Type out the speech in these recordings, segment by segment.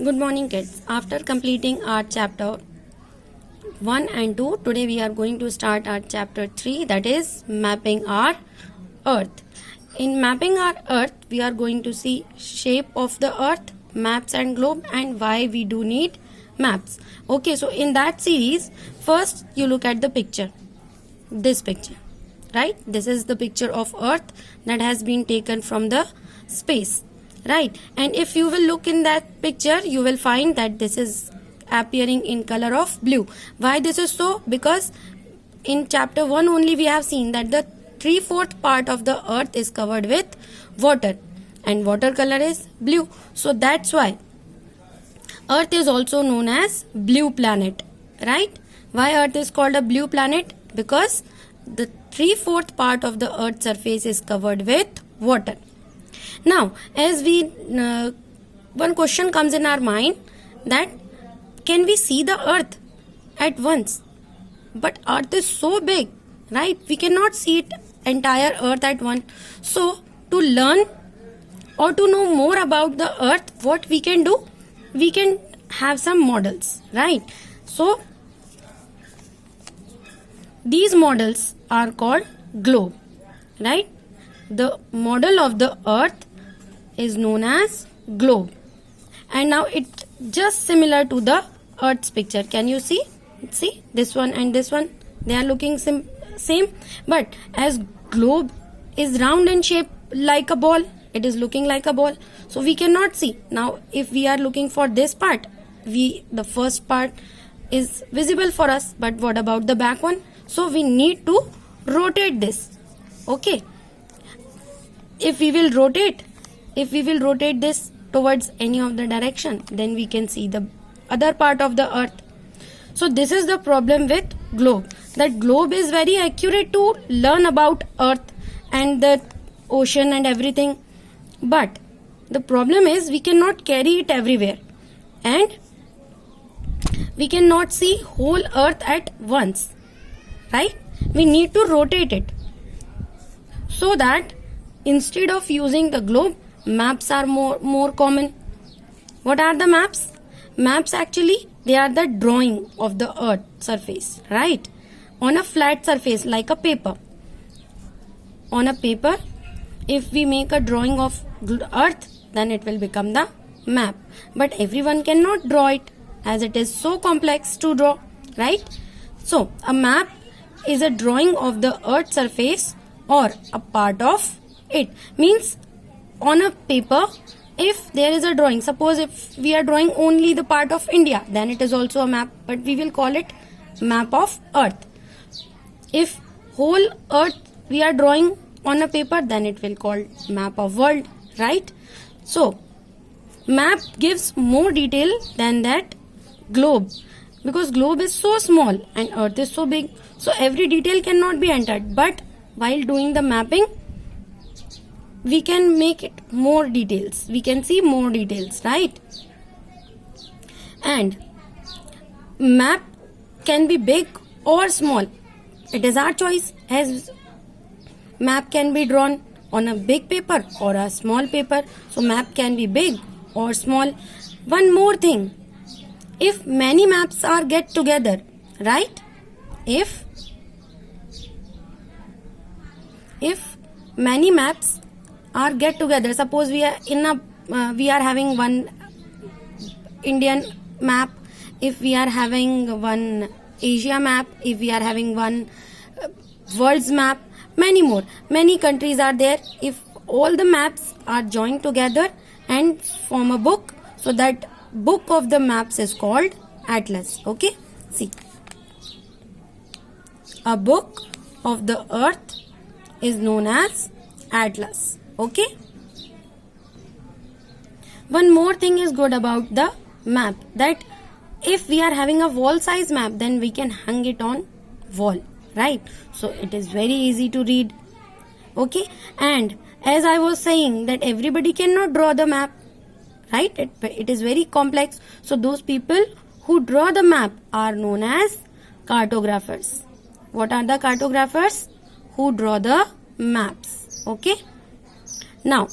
Good morning, kids. After completing our chapter 1 and 2, today we are going to start our chapter 3, that is mapping our earth. In mapping our earth, we are going to see shape of the earth, maps and globe, and why we do need maps. Okay, so in that series, first you look at the picture. This picture, right? This is the picture of earth that has been taken from the space. Right, and if you will look in that picture, you will find that this is appearing in color of blue. Why this is so? Because in chapter 1 only we have seen that the 3/4 part of the earth is covered with water and water color is blue. So that's why earth is also known as blue planet, right? Why earth is called a blue planet? Because the 3/4 part of the earth's surface is covered with water. Now, as we one question comes in our mind that can we see the earth at once? But earth is so big, right? We cannot see it entire earth at once. So to learn or to know more about the earth, what we can do? We can have some models, right? So these models are called globe, right? The model of the earth is known as globe, and now it's just similar to the earth's picture. Can you see this one and this one, they are looking same, but as globe is round in shape like a ball, it is looking like a ball, so we cannot see. Now if we are looking for this part, the first part is visible for us, but what about the back one? So we need to rotate this. Okay, if we will rotate this towards any of the direction, then we can see the other part of the earth. So this is the problem with globe, that globe is very accurate to learn about earth and the ocean and everything, but the problem is we cannot carry it everywhere and we cannot see whole earth at once, right? We need to rotate it, so that instead of using the globe, maps are more common. What are the maps? Maps actually, they are the drawing of the earth surface, right? On a flat surface like a paper. On a paper, if we make a drawing of earth, then it will become the map. But everyone cannot draw it, as it is so complex to draw, right? So a map is a drawing of the earth surface or a part of it. Means on a paper, if there is a drawing, suppose if we are drawing only the part of India, then it is also a map, but we will call it map of earth. If whole earth we are drawing on a paper, then it will call map of world, right? So map gives more detail than that globe, because globe is so small and earth is so big, so every detail cannot be entered, but while doing the mapping, we can make it more details, we can see more details, right? And map can be big or small, it is our choice, as map can be drawn on a big paper or a small paper, so map can be big or small. One more thing, if many maps are get together, right? If many maps are get together, suppose we are we are having one Indian map, if we are having one Asia map, if we are having one world's map, many countries are there. If all the maps are joined together and form a book, so that book of the maps is called atlas. Okay, see, a book of the earth is known as atlas. Okay, one more thing is good about the map, that if we are having a wall size map, then we can hang it on wall, right? So it is very easy to read. Okay, and as I was saying that everybody cannot draw the map, right? It is very complex, so those people who draw the map are known as cartographers. What are the cartographers? Who draw the maps. Okay, now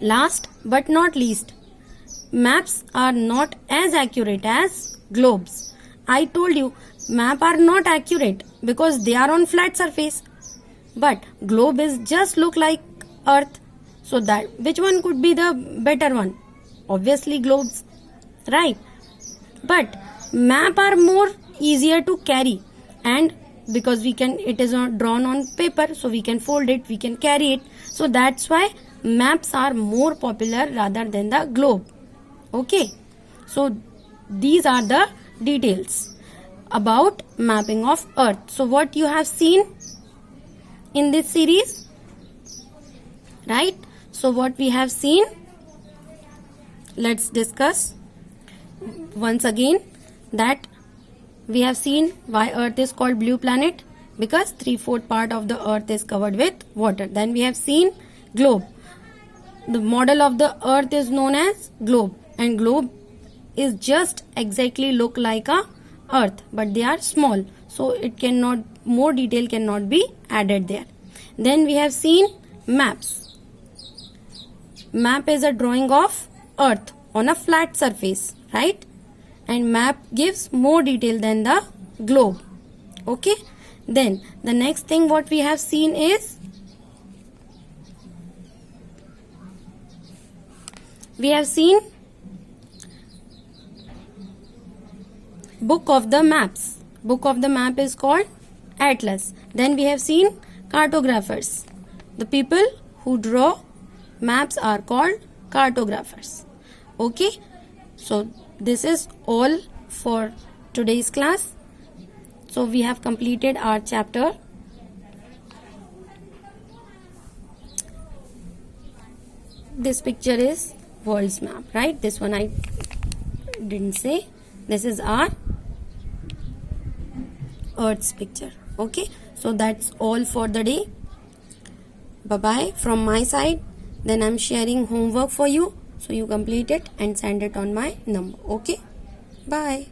last but not least, maps are not as accurate as globes. I told you map are not accurate because they are on flat surface. But globe is just look like earth. So that which one could be the better one? Obviously globes, right? But map are more easier to carry, and because it is not drawn on paper, so we can fold it, we can carry it. So that's why maps are more popular rather than the globe. Okay, so these are the details about mapping of earth. So what you have seen in this series, right? So what we have seen, let's discuss once again that we have seen why earth is called blue planet, because 3/4 part of the earth is covered with water. Then we have seen globe. The model of the earth is known as globe, and globe is just exactly look like a earth, but they are small, so it cannot, more detail cannot be added there. Then we have seen maps. Map is a drawing of earth on a flat surface, right? And map gives more detail than the globe. Okay, then the next thing what we have seen is we have seen book of the maps. Book of the map is called atlas. Then we have seen cartographers. The people who draw maps are called cartographers. Okay, so this is all for today's class. So we have completed our chapter. This picture is world's map, right? This one I didn't say. This is our earth's picture. Okay, so that's all for the day. Bye bye from my side. Then I'm sharing homework for you, so you complete it and send it on my number. Okay, bye.